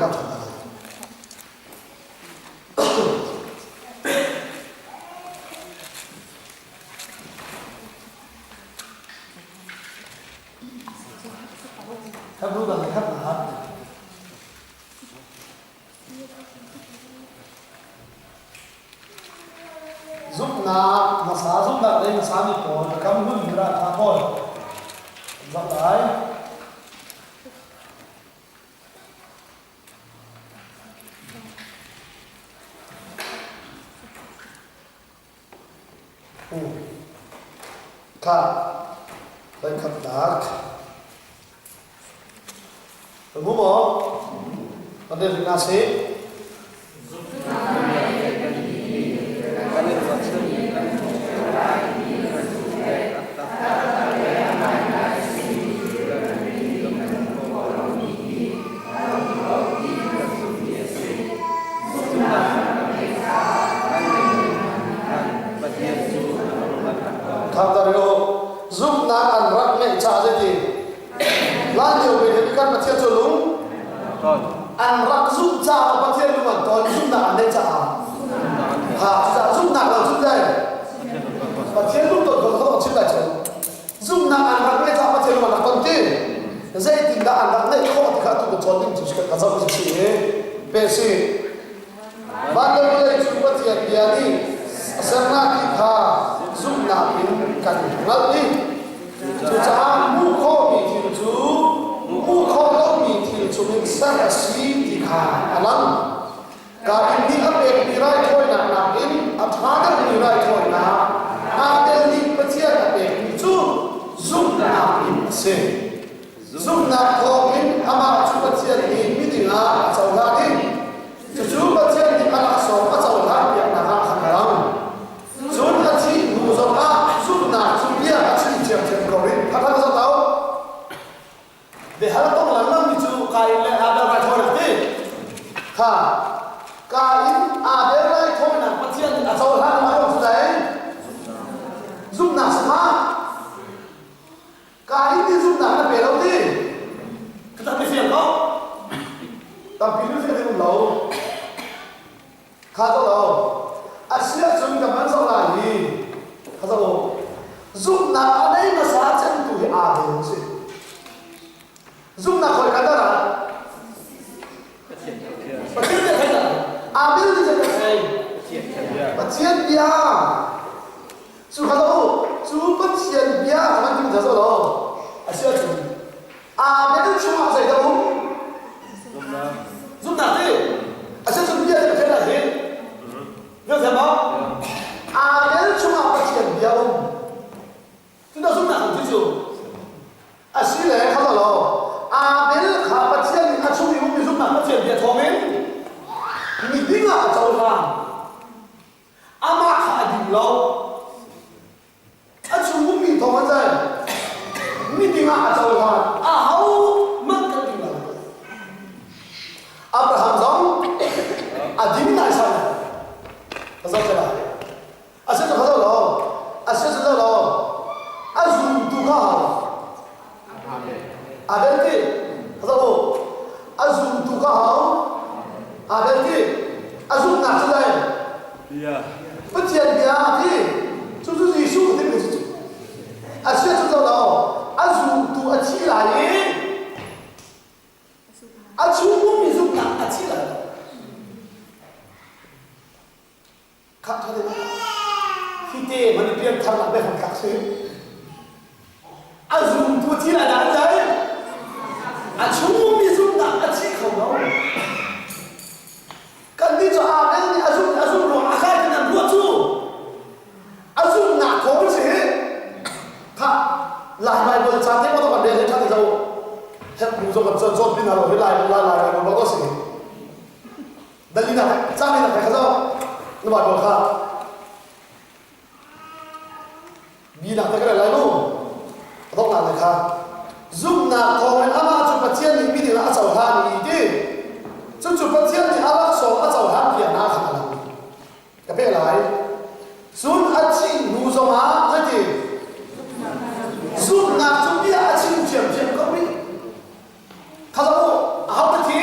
cặp thật là thắp luôn là người thắp là hết giúp na mà xá giúp đặt đây mà xá bị cổ là cắm hưng ra thả thôi dọc đấy khát đây khát đá đúng không? Còn đây là gì? Tham gia giúp na ăn rắc mẹ cha gì thì lan nhiều về cái căn mặt thiên cho đúng ăn rắc giúp cha mặt thiên luôn mà còn giúp na ăn đây cha ha giúp na là giúp đây mặt thiên lúc tôi còn không chịu lại chứ giúp na ăn rắc mẹ cha mặt thiên luôn mà còn tin dây thì đã ăn rắc này không thì khác tôi cho nên chỉ cần giao cái gì về gì ban đầu đây chúng ta thiệt bia đi xem na thì ha giúp na mình cần ngắt đi chú cha mu kho bị thiêu chú mu kho đâu bị thiêu chú mình sang sĩ thì khá alam cả đi ấp em đi ra thôi nè nè in ấp thang đi ra thôi nè bên đi bắt chia là em chú giúp na in se giúp na kho in ama chú bắt chia đi mi đi na cháu ra đi chú bắt chia đi ala số bắt cháu ra đi na ha khang lang chú bắt chia mu zo na giúp na chú bia bắt chia chia chia cầu đi phát ra sao tao để hai tông làm năm đi chú cái lệ ada ra thôi đi ha cái ada ra thôi nè bắt chia đi cháu ra mà không đấy giúp na sao cái đi giúp na là về đâu đi cái ta bị phiền không ta bị nó phiền thì cũng lâu khá tốt đâu sẽ chúng ta vẫn sau này đi khá tốt giúp na ở đây mà sao chân tụi à thì không gì giúp na khỏi cái đó là bắt chiến thì thấy là à biết gì chứ cái bắt chiến bia chú khá tốt chú bắt chiến bia mà anh cũng thấy sao đâu sẽ chúng à biết được chú họ dạy đâu giúp na đi sẽ chúng bia thì thấy là gì biết sao không à biết được chú họ bắt chiến bia không chúng ta giúp nào không chứ à xí lệ khá là à bên khá bắt chiến à chú mình cũng giúp nào bắt chiến để thò mình đi ngã cháu hàng à mà khá đi lâu à chú mình thò mình dậy mình đi ngã cháu hàng à hậu mất cái gì là Abraham giống à dính lại sao này sao thế này à sẽ cho khá là à sẽ cho là azum tukah ada ke atau azum tukah ada ke azum nak selai iya betul dia ni tu Yesus tu betul asyik tu tahu azum tu aci lai azum pun Yesus nak aci lai kat tu kita mana dia thằng làm bên phòng cắt xí azum tu chỉ là đáng đấy chúng mình dùng đã chỉ không đâu cần đi cho bên đi azum rồi khai cái nào luôn chú azum nạp khổ gì ha lại bài vừa sáng thế có tôi còn đề lên chắc thì đâu hết bù cho còn sơn bên nào rồi lại nó có gì đây đi nào sang đi nào phải không nó bảo rồi ha vì làm cái này lại luônต้องการเลยครับซุ่มนาทองเป็นอามาจุดประเทียนนี่มีถึงอาเจ้าทานอีกดิจุดประเทียนนี่อาลักษณ์อาเจ้าทานเพียงนาขนาดนั้นก็เป็นอะไรซุ่มอาชีพนูสมาใช่ดิซุ่มนาจุดนี้อาชีพเฉียบก็มีเขาบอกเอาไปที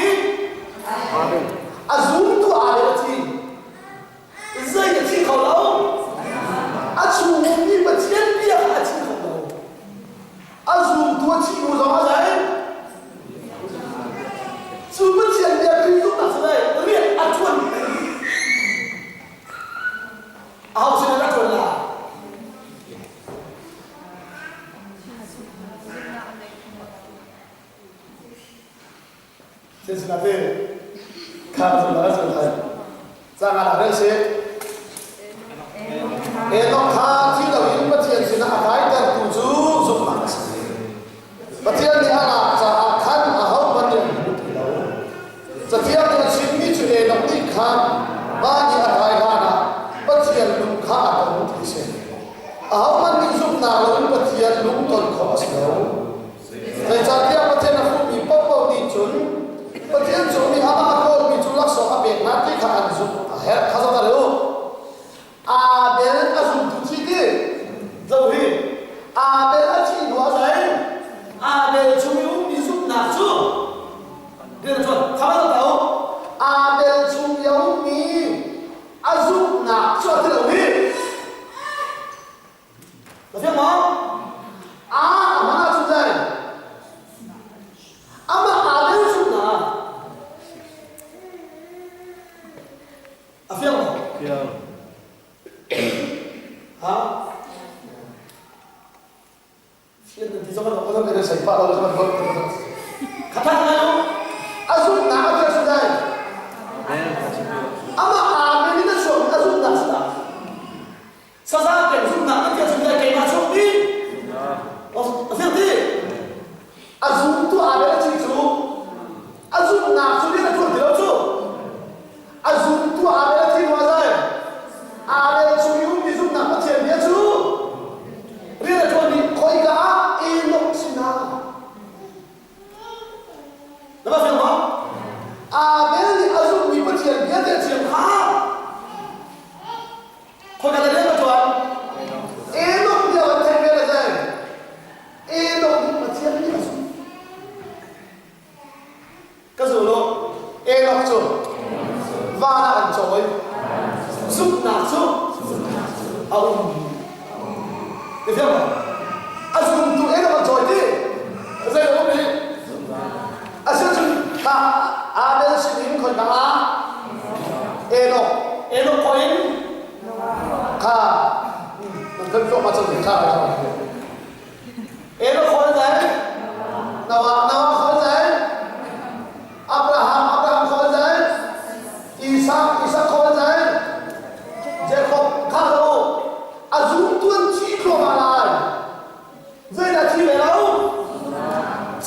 chú bất chiến địa khi giúp nào sau đây tôi biết ăn chuồn học sinh đã chuồn là xin xin lỗi khá là rất là ra ngã là sẽ nó khá thì đầu tiên bất chiến xin là cái tên của chú giúp mà bất chiến thì là za khăn à hậu bất chiến za chiến là xin nghĩ chuyện nó đi khăn ba đi ở hai gana bất chiến đúng khá là đúng thì sẽ à hậu bất đi giúp nào là bất chiến đúng tuần khó sẽ đâu thầy za chiến bất chiến là phụ bị bốc bốc đi chuẩn bất chiến chuẩn bị hả mà cô bị chú lắc sọ ở bên nát đi khá ăn giúp hết khá ra đâu à bên là dùng tu chi đi dầu hi à bên là chi đùa đấy à bên chúng mình đi giúp nào chứ đi là chuẩn khá là đâu à bên chúng mình à giúp nào cho thế nào đi có thấy không à mà nào chúng đây à mà à bên giúp nào à phiền không hả phiền thì sao mà nó có thể xảy ra đâu mà không khát khát nào azul nào cái gì đây ama à mình đi xuống azul nào sao sao cái azul nào cái gì đây cái mà xuống đi phiền đi azul tu à bên chỉ chú azul nào chú đi là chú đi đâu chú azul tu à bên chỉ hóa ra à đây chú yêu đi giúp nào có tiền biết chú riêng là cho đi coi cả in lộc xin nào đúng không à bên đi à giúp đi có tiền biết tiền hả coi cả đây là chuẩn in lộc đi là tiền biết là gì in lộc đi mà tiền biết là gì cái gì đó in lộc chuẩn và là ăn chổi giúp nào giúp ông được không à dùng tụi em là còn giỏi đi dây đúng không đi à xin chừng à đây là sự điểm còn cả eno có in mình cần cho mà cho người khác là eno có đấy nào có đấy Abraham có đấy Isaac có đấy Jacob khác đâu dùng tuân chỉ của mà lại dây là chi về đâu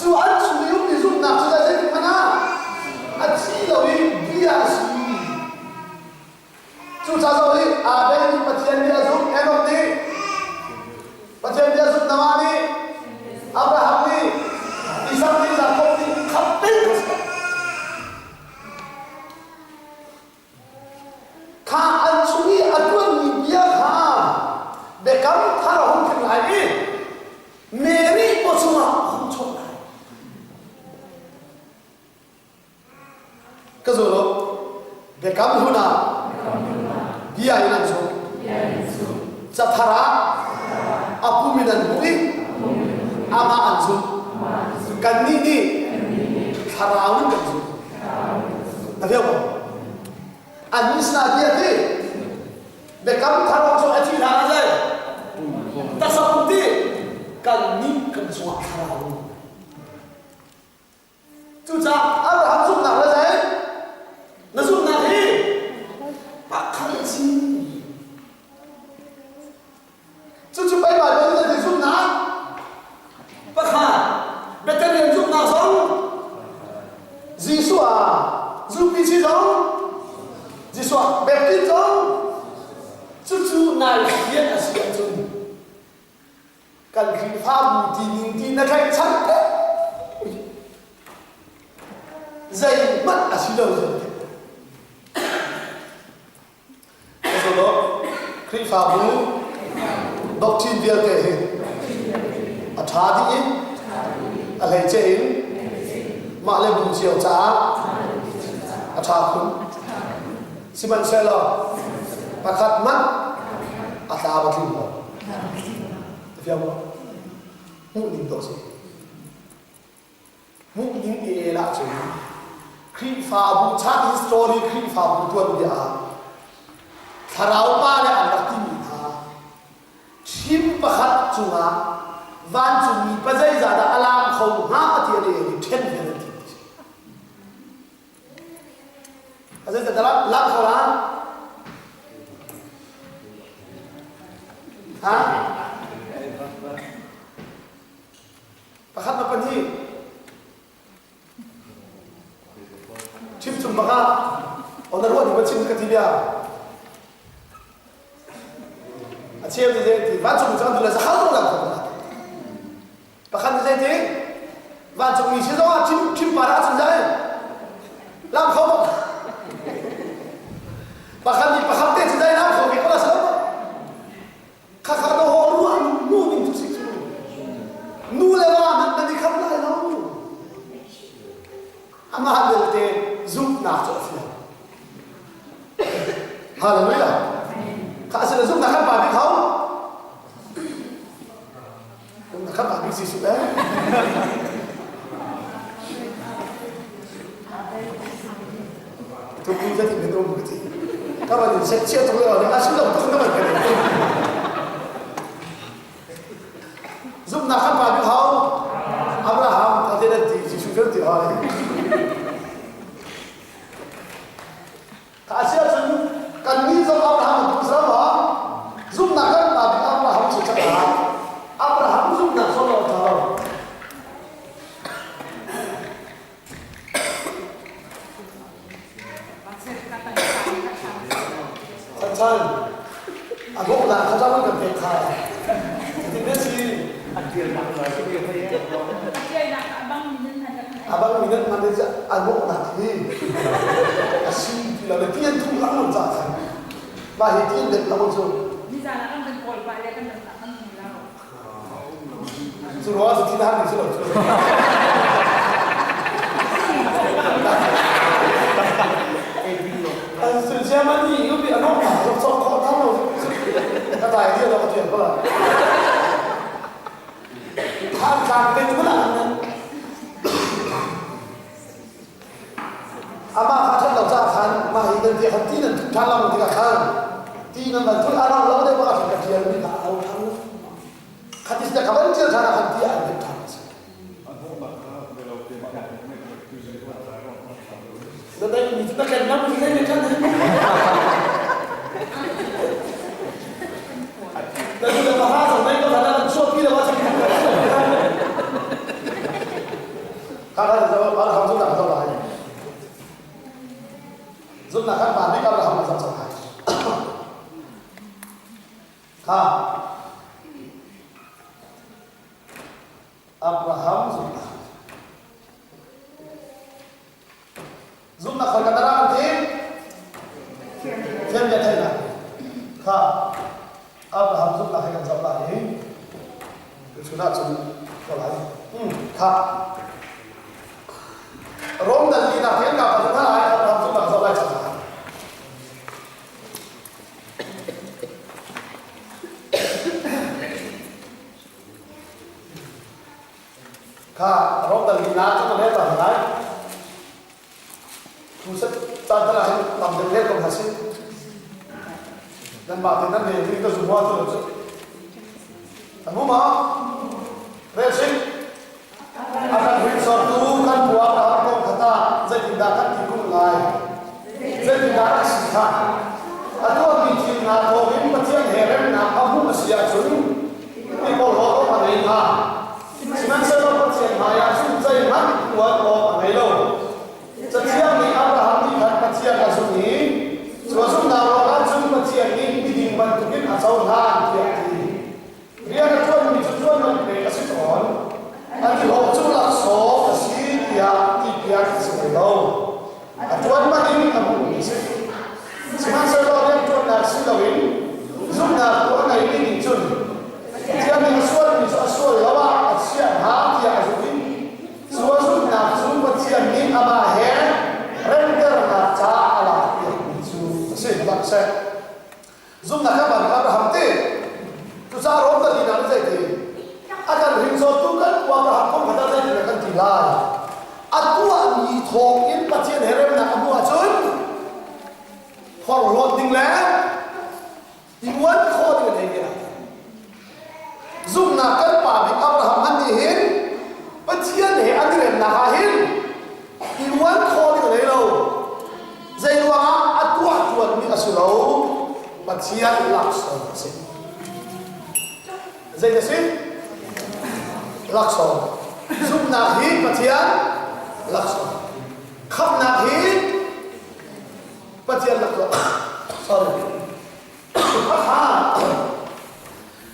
chú ăn chú yếu thì dùng nào chú ra dây thì mà na chi đâu đi bia gì chú cha đâu đi bên đi bát thiên bia dùng em không đi bát thiên bia dùng nào đi Abraham đi Isaac đi Jacob đi khắp hết khá ăn chú đi ăn tuân bia khá để cắm thà là không thành lại đi Mary có chung không chọn lại cái gì đó để cắm luôn nào bia ini langsung Zatara aku minan bui ama anzu kan ni harawin kan zu tapi apa anis na dia ti bekam tharong so achi na jai tasaputi kan ni kan so harawin tu cha Abraham sum na jai na sum na hi pak kan si chú bay bài bây giờ thì giúp ná bác hà bé tên liền giúp nào sống dì xua giúp đi chi giống dì xua bé tin giống chú này biết là sự nhận chung cần khi pha bù tin là thành chắc đấy dây mất là sự đâu rồi sau đó khi pha bù doctrine dia ke he athadi in alai che in ma le bung chiao cha atha khun siman sela pakhat mat ata ba thim ho fiam ho mu ning to si mu ning e la che khi phá bu chat history khi phá bu tuan dia tharau pa le an ti mi tha thim pakhat chunga van chumi pazai zada alam khau ha ati ade ni then ne ti azai da la khoran ha pakhat na pani chim chum baka onarwa ni bachim ka tibia achiem ni ti van chum chang dula sa khalo la ko pakhat ni ti van chum ni sido chim para chum jai lam kho pakhat te chai lam kho ki ko la sa kha kha do ho ru an nu ni tu sik nu le wa man ni kham la no ama hadel te zoom na cho fi hallelujah kha se zoom na kha ba bi khau na kha ba bi si su ba tu ku ja ti me do mu ti ka ba ni se che to le wa asin lo to na ba ke zoom na kha ba bi khau Abraham ka de ti si su ge ti ha Asia chun kan ni zo Abraham tu sama zum na kan ba Abraham su cha Abraham zum na so lo ta Sansan aku nak kata apa ke mereka jadi si abang minat mana je aku nak ni asyik lalu dia tu lamun zakan bahi dia dek lamun so di sana kan tempol pak dia kan letakkan pulau suruh asal tidak ni suruh asal zaman ni you bi anak sok kau tahu kata dia lah macam apa hal kan tu lah ama kacang lau cak kan mahi dan dia hati dan dalam tiga kan tina dan tu orang lau dia bagai kerja ni tak tahu tahu hati sejak kapan dia cara hati ada tahu dan ini kita kan nak kita ni kan dan kita bahas orang itu ada suatu dia macam kalau jawab Abraham tu tak tahu lah Zoom nak kan balik Abraham macam macam hai. Ha. Abraham Zoom nak kan kata orang ni. Siapa dia cakap? Ha. Abraham Zoom nak kan jawab lagi. Sudah jawab lagi. Ha. Rom dan kita kan apa tu lah Abraham Zoom nak jawab lagi. Ka rom dal gina to le ta hai tu se ta ta hai tam de le ko hasi dan ba te ne ni to semua to lo kamu ma resi akan beri suatu kan buat apa kata saya tindakan tikung lai saya tindakan sisa atau bikin na to ini macam heren na kamu masih asyik ini kalau apa ni ha Siman sebab percaya maya sungai mat buat orang melo. Setiap ni Abraham ni kan percaya kasuni. Suatu nawakan sun percaya ni diimban tukin asal han dia ni. Dia ketuan ni tujuan mereka kasih tuan. Nanti waktu lah so kasih dia tiada sebelum. Tuan bagi kamu ni. Siman sebab dia tuan nasi lawin. Zumna tuan ini dicun. Dia ni asal ni asal lawa. Siap hati yang asli, suatu nafsu macam ni apa her, render naca ala yang itu, sebab saya, zoom nak apa Abraham te, tu saya orang tadi nak jadi, akan ring suatu kan Abraham pun kata saya tidak akan tilai, aku ni thongin pathian herem na amu achun hor lot ding le iwan kho ding le ke zum na kal pa bi Abraham an ni hin pathian he anirem na ha hin iwan kho ding le lo zai wa atwa tuan mi asulo pathian lakso se zai de sin lakso zum na hi pathian lakso khắp nạp hí pathian lakso sorry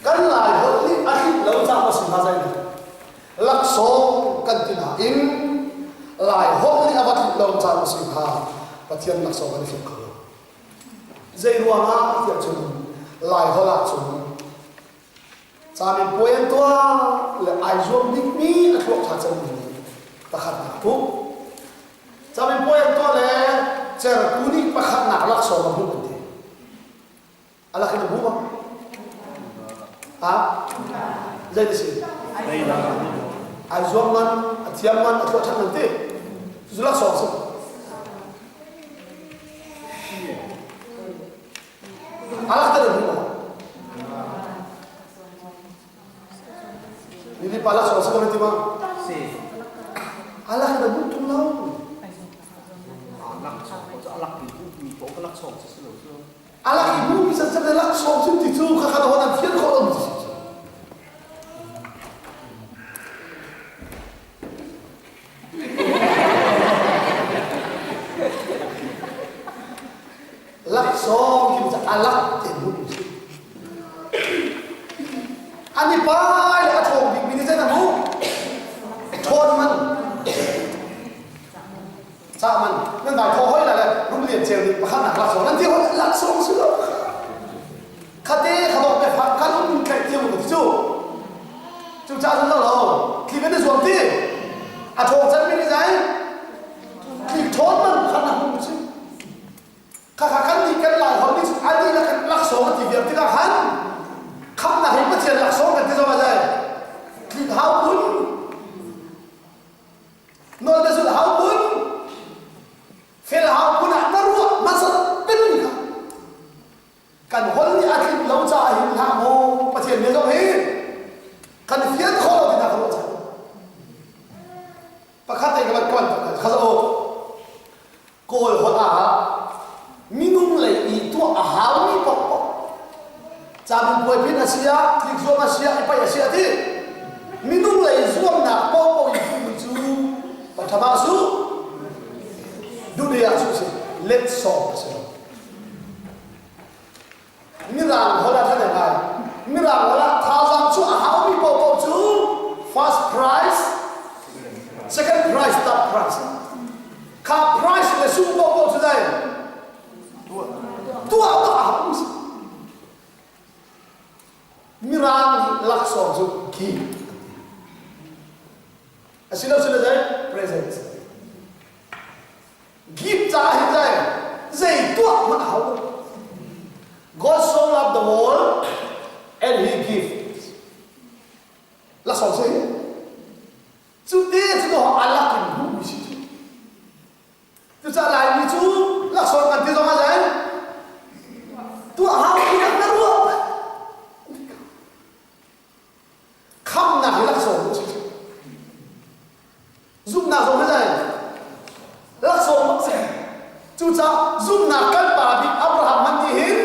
kan lai hot ni ahit lo cha ma sin ha zai lakso kan tin ha in lai hot ni abat lo cha ma sin ha pathian lakso kan fi ko zai ruanga tiap chun lai hola chun cha mi poen to le ai zom dik mi a thok cha chen ni pakhat na pu cha mi poen to le cher kuni pakhat na lakso ma bu ti ala khina bu ma ha zai di sini ai zom man atiam man a thok cha nanti zulak so so ala khina bu ma ini pala so so nanti ma si ala khina bu tu lau alak ibu bisa jadi langsung sih itu kakak orang fian kolom langsung kita alak ibu ani pai ya thong di bini saya namu thon man man nên đại thọ hỏi là lúc liền chiều thì khăn nặng lạc song nên tiêu lạc song sữa khát thế khát đọc về phật khát lúc cái tiêu một chút chú cha chúng ta rồi thì cái này ruộng đi à thọ chân bên này thì thốn mình khăn nặng một chút khát khát thì cái lại hỏi đi anh đi là cái lạc song thì việc thì là khăn là hết mất tiền lạc song cái tiêu mà vậy thì hao bún nói là sự hao bún fel hau pun nak taruh masa penuh kan hol ni akhir lau cha hin ha mo pathian ne zo hi kan fian kholo ti na kholo cha pakhat ai kawan kawan khazo kol hol a minung lai i tu a hau ni pok pok cha bin poi pin asia klik zo asia pa asia ti minung lai zuam na po po i chu pathama su dunia suci let so mirang hola thane ngai mirang hola thousand chu how mi po po chu first prize second prize third prize ka prize le su po po chu dai tua tua mirang lakso chu ki asilo sila dai present give cha hin dai zai tua ma hau God so loved the world and he gives la so sai chu te chu ho ala kin bu mi si chu cha lai mi chu la so kan ti zo ma dai tua hau ki na ru kham na la so zum na zo ma dai lạc số mất sẽ chú cha giúp nạp căn bà bị Abraham hắn đi hin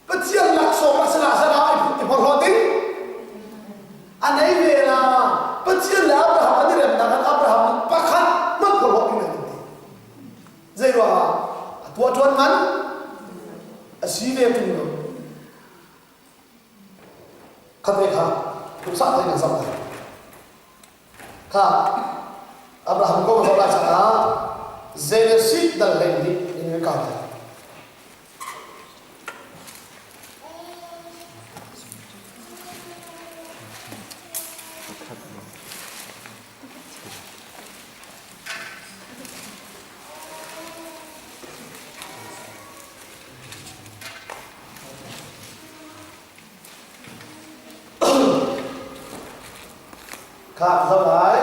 bất chiên lạc số mất sẽ là sao đó thì một họ tính anh ấy về là bất chiên là Abraham hắn đi làm đàn Abraham bắt khăn mất một họ này dây rồi tua chuan ngắn xí về cùng rồi khăn về khá cũng sát thấy là sao này khá Abraham ko masalah sana Genesis dan lain ini kata. Kak, sao đấy?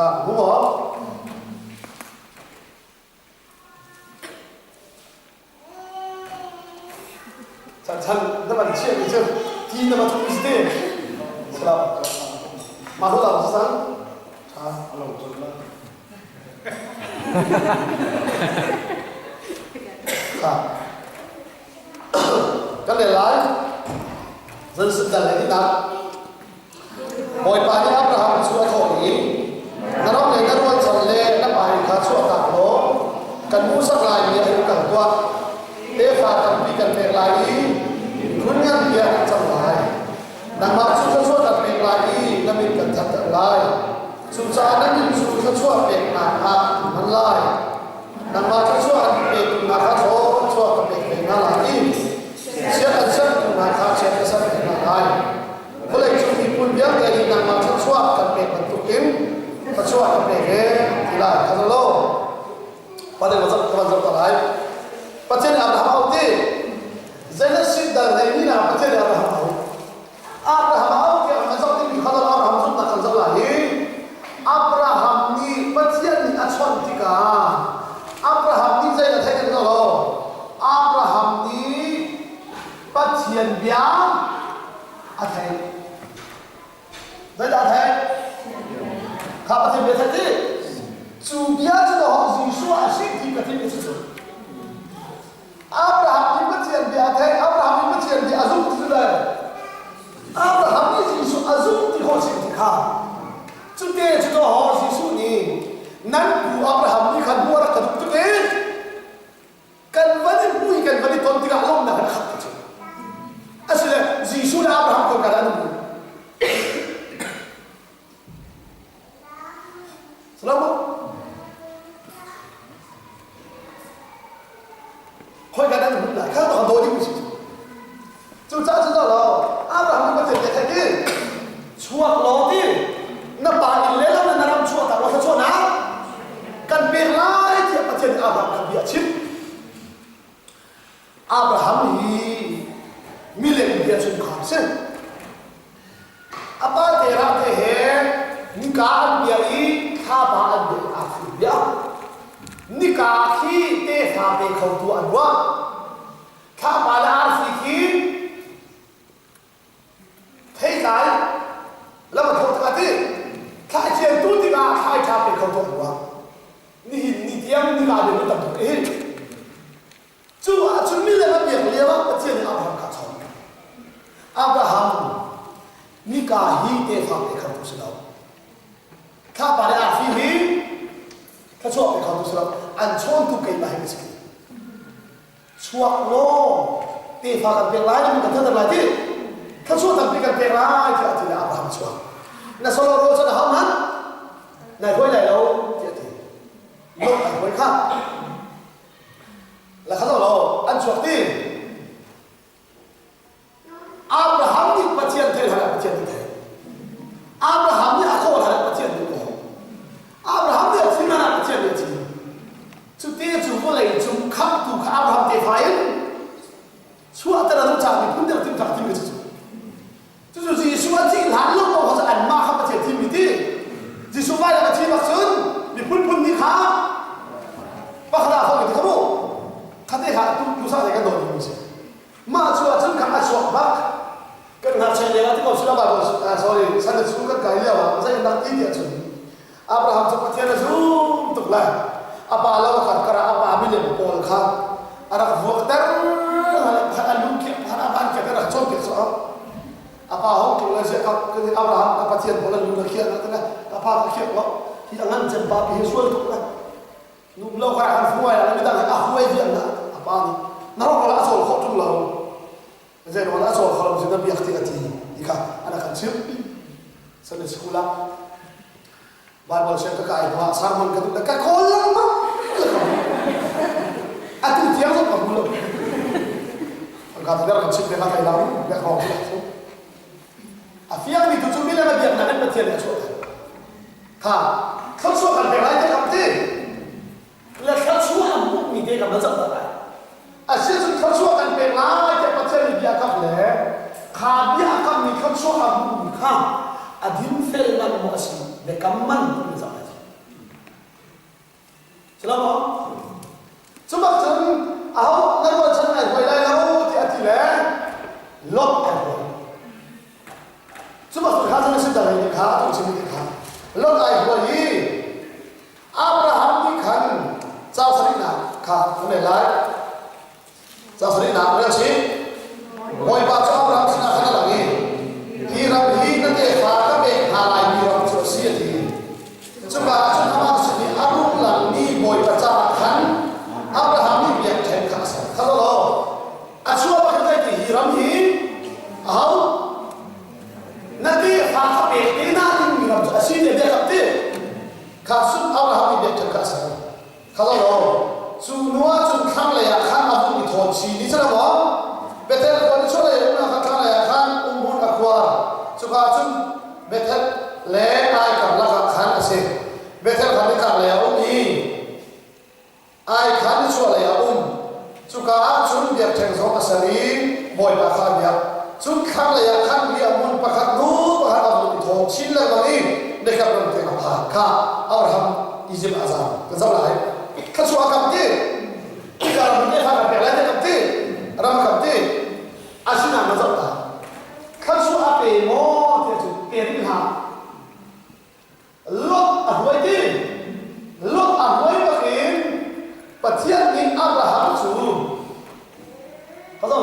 ครับผมบอกฉันนั่นมันเชื่อไม่เชื่อที่นั่นมันทุกสิ่งครับมาดูเราสังครับเราจบแล้วครับก็เลยไลฟ์dân sự dần lên nào mỗi bài đi áp ra chúa thổi nó nói này nó luôn dần lên nó bài khá chúa tạm lỗ cần mua sắc lại nhiều hơn càng toa để phá cần bị cần về lại đi cuốn ngăn việc trong lại nằm mặc chúa đặt về lại đi nó mình cần thật lại chúng ta đã nhìn chúa về làmมันlại nằm mặc chúa về mà khá chúa cần về nó lại điเชื่อกันเชื่อมาทางเชื่อกันสักหน่อยได้เพราะเลยช่วงที่พูดเยอะเลยนำมาช่วยกันเป็นบรรทุกอิ่มช่วยกันเป็นที่ไรคาร์โลประเด็นมันจะอะไรประเทศอับราฮัมเอาที่เจเนซิสดาร์เลยนี่นะประเทศอับราฮัมเอาที่มันจะต้องมีคาร์โลอับราฮัมสุดนักการจักรเลยอับราฮัมนี่ประเทศนี้อัศวินที่กาอับราฮัมนี่ใจละเท่กันก็แล้วอับราฮัมนี่ปัจเจียนเบียอาเทนได้อาเทนข้าปัจเจียนเบียทันทีจูเบียจะต้องยิงชัวอาชีพที่ปัจเจียนเบียสุดอับราฮัมนี่ปัจเจียนเบียอาเทนอับราฮัมนี่ปัจเจียนเบียอาซุ่มที่เลยอับราฮัมนี่ยิงชัวอาซุ่มที่หัวชิงที่ข้าจุดเดียจะต้องยิงชัวนี่นั่นกูอับราฮัมนี่ขันบัวรักกันจุดเดียกันวันนี้ปุ้ยกันวันนี้ตอนที่เราลงนะครับأصله زيشون أبراهام كم كذا نقول سلامو كم كذا نقول لا كذا هم دوري مش جو جالس لا أبراهام كم تجي تجي شو أقلودي نبأ الليل أنا نرام شو أتابع شو نا كان بيرلاي تيا بتجي أبراهام كم بيأتي أبراهام هي मिलेंगे dia cuma sen apa terang teh nikah dia ini khabar dia akhir dia nikah ki teh sahaja kau tuan dua khabar akhir ki thấy cái là mà không thấy gì khai chuyện tu thì là khai sahaja kau tuan dua ni tiang ni là dia betul betul cuma milen apa yang dia apa chuyện apa kacau Abraham nikah te phàm để khẩn tu sửa khá bà đã phi hi khá chuộc để khẩn tu sửa ăn chôn tu cây bài cái gì chuộc lo te phàm cần việc lái mình cần thân lại đi khá chuộc cần việc lái thì là Abraham chuộc là sau đó cho là hâm hắn này thôi này đâu thì lúc này thôi khác là khá rồi ăn chuộc đi Abraham ni pacian thay hara pacian thay Abraham ni aku hara pacian thay Abraham ni asing hara pacian thay chu te chu boleh chu kham tu Abraham te fain chu atara tu cari pun dia tim tak tim itu chu Yesus mati lalu mau hasa an ma kham pacian tim itu Yesus mai dah tim maksud ni pun ni kham bakal apa gitu kamu kata hara tu dosa dengan doa ini ma chu atun kham asok bak kan nggak saya lihat itu sudah bagus sorry saya suka kali awal saya nak tidak cuma Abraham seperti ada untuk lah apa Allah berkata apa ambil yang pol kah ada faktor ada mungkin ada banyak ada contoh soal apa orang tulis saya Abraham apa tiada bola lunak kia nanti apa kia kok jangan jemput Yesus untuk lah nublo kerana semua yang kita aku aja apa ni naruh kalau asal kau tu lah زين ولا أسوأ خلاص إذا بيختياتي إيكا أنا كان شيء سنة سكولا بعد ما شفت كاي دوا صار من كده ككولا ما أتى تيار صوت بقوله فكذا كان شيء بينا كاي لامي بيخاف أفيا من تجوم بينا ما بيرنا نبى تيار أسوأ كا خلصوا كان بينا يجي كمتي لا خلصوا هم ميدي كم نزل Asyik khaswa kan pernah je pasal dia kap le, khabia kap ni khaswa abu kham, adin fel man muasim, bekaman pun zaman. ใช่ไหมสมบัติฉันเอานั่นว่าฉันไอ้ไว้ได้แล้วที่อาทิตย์แล้วลบไอ้ไว้สมบัติข้าจะไม่ใช่แต่ในข้าต้องใช้ในข้าลบไอ้ไว้อับราฮัมที่ขันเจ้าสรินาข้าคนไหนไล่เจ้าสรินาเรื่องชีมวยบาดเจ้าอับราฮัมสินาขนาดนี้ที่เราที่นั่นเองฟ้าก็เป็นหาลายมีเราเชื่อเสียทีจุกาจุนทำมาสิ่งอารุณหลังนี้มวยประจาขันอับราฮัมนี่เบียดแทนข้าศึกข้าตลอดอาชัวร์ว่าใครที่ฮิรัมฮีเอานั่นที่ฟ้าก็เป็นที่นั่นมีเราจะสิ่งเดียวกันที่ข้าศึกอับราฮัมนี่เบียดแทนข้าศึกข้าตลอดสุนัวจุนข้างเลยข้างอาบุญทอนชีนี่ใช่ไหมวะเบเทลคนช่วยอุ้มข้างเลยข้างอุ้มบุญอักวาสุกาจุนเบเทลเล่ไอ้กับลักข้างเสียเบเทลขันที่ข้างเลยอุ้มนี่ไอ้ขันที่ช่วยเลยอุ้มสุกาจุนเบียดแทงสองอาศัยบ่อยปากข้างเดียวจุนข้างเลยข้างเบียดมุนปากข้างนู้ปากข้างอาบุญทอนชิ้นเลยตรงนี้เด็กกับเราเต็มผ่านข้าเอาทำอียิปต์อาซาเป็นสำหรับข้าชัวร์กับที่kalau begini hal berlaku nanti ram nanti asina mazat kalau apa mau itu ini ha lot ahwai ti lot ahwai bagian patian ni Abraham tu kalau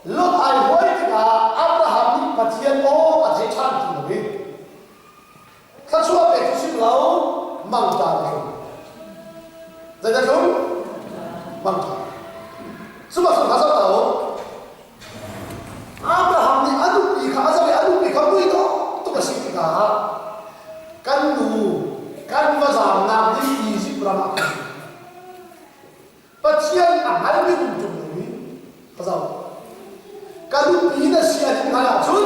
lot ahwai kita Abraham ni patian oh atai chan tu ni kalau apa itu sih lau mangta tu jadi tu mangta semua sudah tahu Abraham ni aduh ika asal aduh ika tu itu masih kita kan mazam nam di Egypt berapa pasian amal ni untuk ni pasal kalau ini siapa yang cun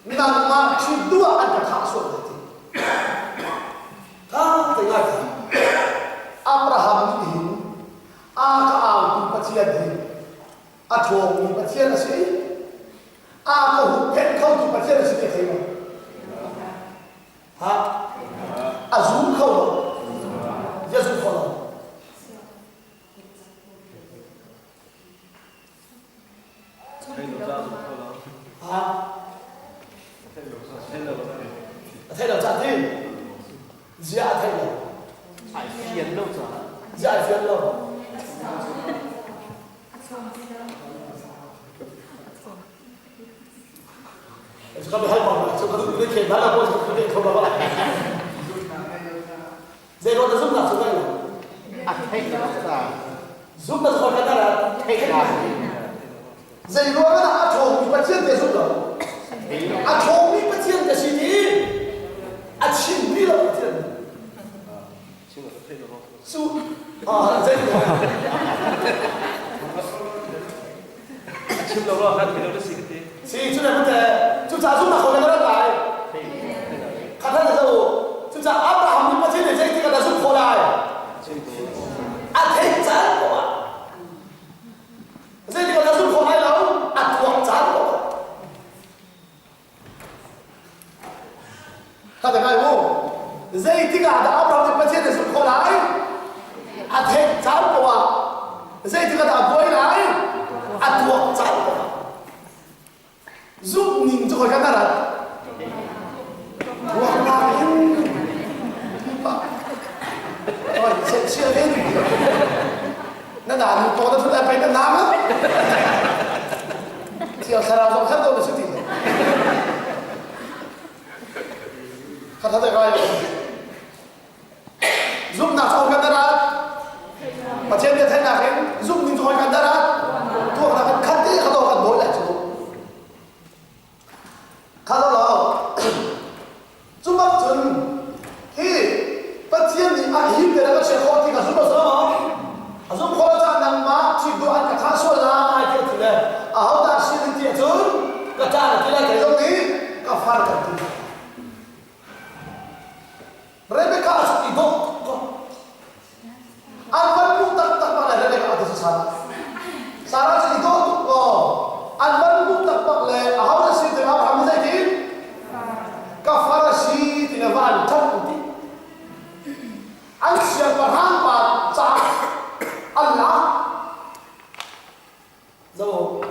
minat mak dua ada kasus nanti tak tengok Abraham ini aku pasian ini atau pasian nasi aku penkau tu pasian nasi tengok ha azul kau Yesus kau ha thay đổi trả tiền giá thay đổi phải phiền đâu trả giá phiền đâu chúng ta bị hay bỏ lại chúng ta bị cái đó là chúng ta không bảo lại dây nó giúp nào chúng ta thay giúp ta khỏi cái đó là thay dây nó là thùng bắt chiên để giúp đâu thùng đi bắt chiên để gì đi chim đi là bắt chiên su dây chim đâu rồi cái đó gì cái gì chúng ta vấn đề chúng ta giúp nào khỏi cái đó lại khả năng là đâu chúng ta Abraham đi bắt chiên để dây thì người ta giúp khỏi lại thấy chán của bạn dây thì người ta giúp khỏi lại đâu thuộc chán của bạn他在干物，这一个的阿布拉不见得是过来，听咱不啊，这一个的回来，多咱不，如你就会看到了，我那边，先给你，那哪你多的出来被那拿吗？只要看到说看到的是对的。他在干什么？giúp nào cho cái đó mà trên đây thấy là cái giúp mình cho cái đó thuộc là cái khăn tí khăn đồ khăn bối lại chú khăn đó là giúp bắt chân khi bắt chiên thì ăn hiếm để nó sẽ khó thì cả giúp bao giờ giúp khó ra nằm má chỉ đồ ăn cả khăn xôi ra ai kia thì này áo ta xin đi tiệt chứ cả cha là cái này cái giống tí cả phan cả tí Rebecca asuk itu, Anwar pun tak pakai Rebecca atas sana. Sarah itu, Anwar pun tak pakai. Aham nasi tu Abraham itu, kafara si tidak van tak nanti. Ansiapa đâu